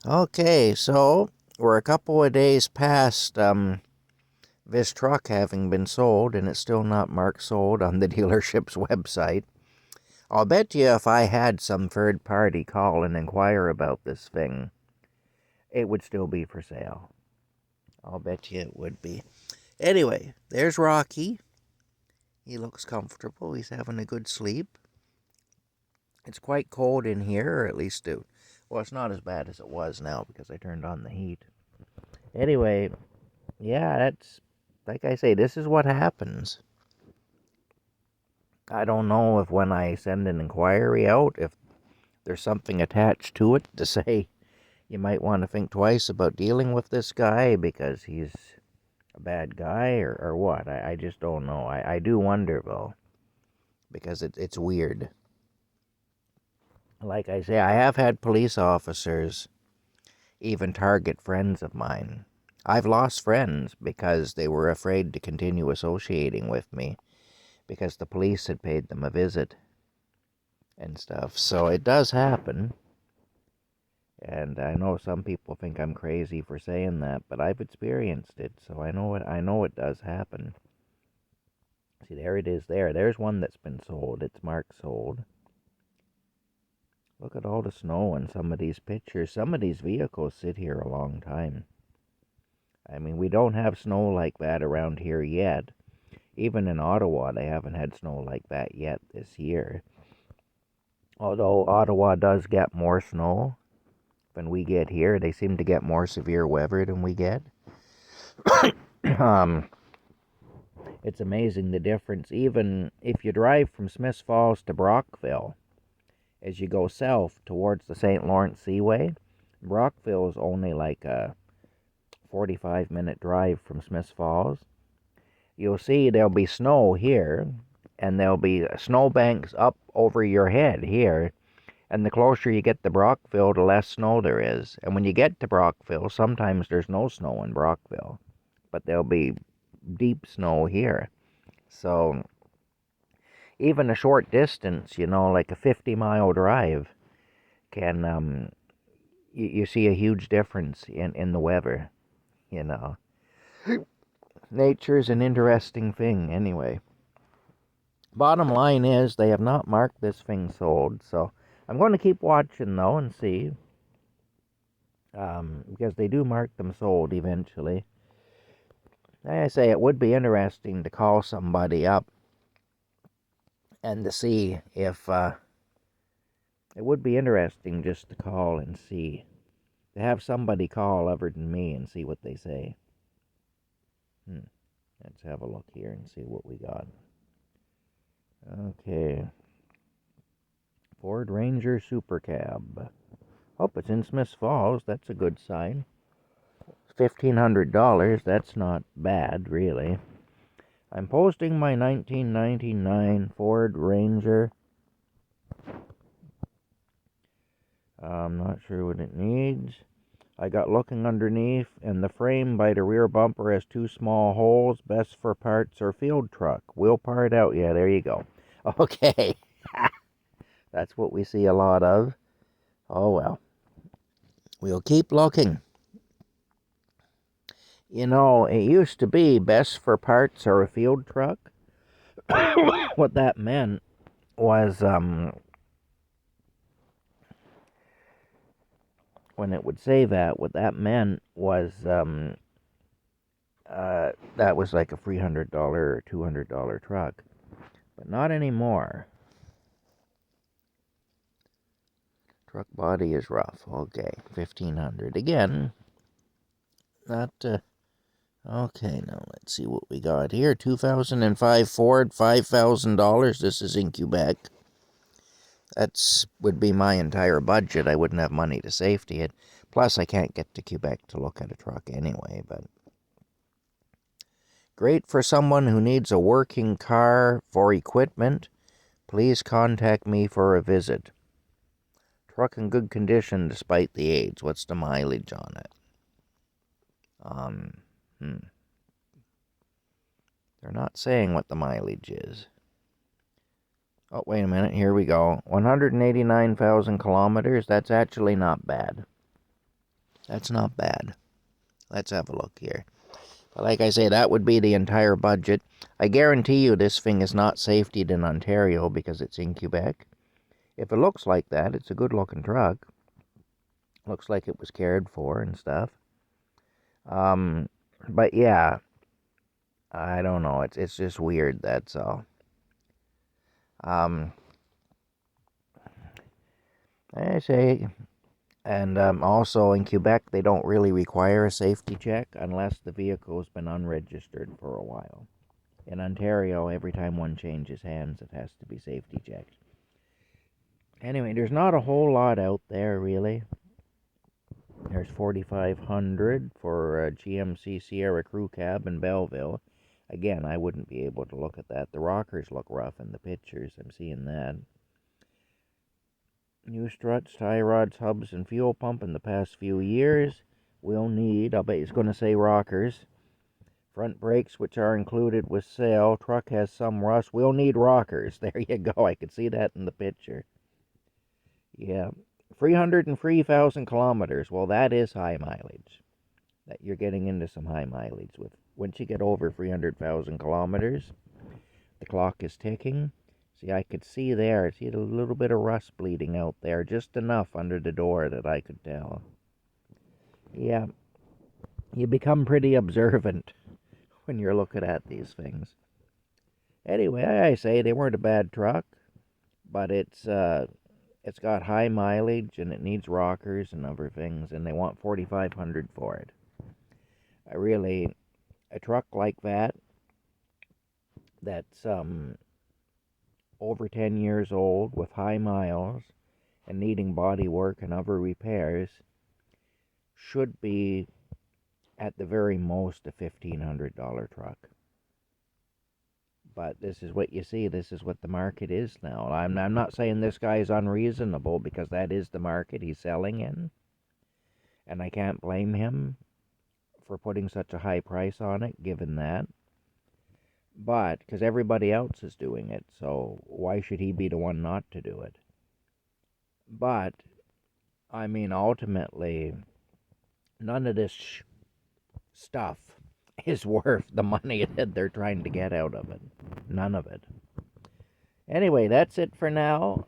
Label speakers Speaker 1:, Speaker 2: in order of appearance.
Speaker 1: Okay, so we're a couple of days past this truck having been sold, and it's still not marked sold on the dealership's website. I'll bet you if I had some third party call and inquire about this thing, it would still be for sale. I'll bet you it would be. Anyway, there's Rocky. He looks comfortable. He's having a good sleep. It's quite cold in here, or at least well, it's not as bad as it was now because I turned on the heat. Anyway, yeah, that's like I say, this is what happens. I don't know if when I send an inquiry out, if there's something attached to it to say you might want to think twice about dealing with this guy because he's a bad guy or what. I just don't know. I do wonder, though, because it's weird. Like I say, I have had police officers even target friends of mine. I've lost friends because they were afraid to continue associating with me because the police had paid them a visit and stuff. So it does happen. And I know some people think I'm crazy for saying that, but I've experienced it, so I know it does happen. See, there it is there. There's one that's been sold. It's marked sold. Look at all the snow in some of these pictures. Some of these vehicles sit here a long time. I mean, we don't have snow like that around here yet. Even in Ottawa, they haven't had snow like that yet this year. Although Ottawa does get more snow than we get here. They seem to get more severe weather than we get. um, it's amazing the difference. Even if you drive from Smiths Falls to Brockville, as you go south towards the St. Lawrence Seaway, Brockville is only like a 45-minute drive from Smiths Falls. You'll see there'll be snow here, and there'll be snowbanks up over your head here. And the closer you get to Brockville, the less snow there is. And when you get to Brockville, sometimes there's no snow in Brockville, but there'll be deep snow here. So even a short distance, like a 50-mile drive, can you see a huge difference in the weather. You know, nature's an interesting thing. Anyway, bottom line is they have not marked this thing sold, so I'm going to keep watching though and see. Because they do mark them sold eventually. Like I say, it would be interesting to call somebody up and to see if it would be interesting just to call and see, to have somebody call other than me and see what they say. Let's have a look here and see what we got. Okay, Ford Ranger Super Cab. Oh, it's in Smiths Falls. That's a good sign. $1,500. That's not bad, really. I'm posting my 1999 Ford Ranger. I'm not sure what it needs. I got looking underneath, and the frame by the rear bumper has two small holes. Best for parts or field truck. Wheel part out. Yeah, there you go. Okay. That's what we see a lot of. Oh well. We'll keep looking. It used to be best for parts or a field truck. What that meant was when it would say that, what that meant was that was like a $300 or $200 truck, but not anymore. Truck body is rough. Okay, 1,500 again. Not okay. Now let's see what we got here. 2005 Ford, $5,000. This is in Quebec. That's would be my entire budget. I wouldn't have money to safety it. Plus, I can't get to Quebec to look at a truck anyway. But great for someone who needs a working car for equipment. Please contact me for a visit. Truck in good condition despite the age. What's the mileage on it? They're not saying what the mileage is. Oh, wait a minute. Here we go. 189,000 kilometers. That's actually not bad. That's not bad. Let's have a look here. But like I say, that would be the entire budget. I guarantee you this thing is not safetied in Ontario because it's in Quebec. If it looks like that, it's a good looking truck. Looks like it was cared for and stuff. Um, but yeah, I don't know. It's just weird. That's all. Um, I say, and also in Quebec, they don't really require a safety check unless the vehicle's been unregistered for a while. In Ontario, every time one changes hands, it has to be safety checked. Anyway, there's not a whole lot out there really. There's 4,500 for a GMC Sierra Crew Cab in Belleville. Again, I wouldn't be able to look at that. The rockers look rough in the pictures. I'm seeing that. New struts, tie rods, hubs, and fuel pump in the past few years. We'll need, I'll bet it's going to say rockers. Front brakes, which are included with sale. Truck has some rust. We'll need rockers. There you go. I could see that in the picture. Yeah. 303,000 kilometers. Well, that is high mileage. That you're getting into some high mileage with. Once you get over 300,000 kilometers, the clock is ticking. See, I could see there. See a little bit of rust bleeding out there, just enough under the door that I could tell. Yeah, you become pretty observant when you're looking at these things. Anyway, I say they weren't a bad truck, but it's got high mileage and it needs rockers and other things, and they want 4,500 for it. I really, a truck like that's over 10 years old with high miles and needing body work and other repairs should be at the very most a $1,500 truck. But this is what you see. This is what the market is now. I'm not saying this guy is unreasonable because that is the market he's selling in. And I can't blame him for putting such a high price on it, given that. But, because everybody else is doing it, so why should he be the one not to do it? But, I mean, ultimately, none of this stuff is worth the money that they're trying to get out of it. None of it. Anyway, that's it for now.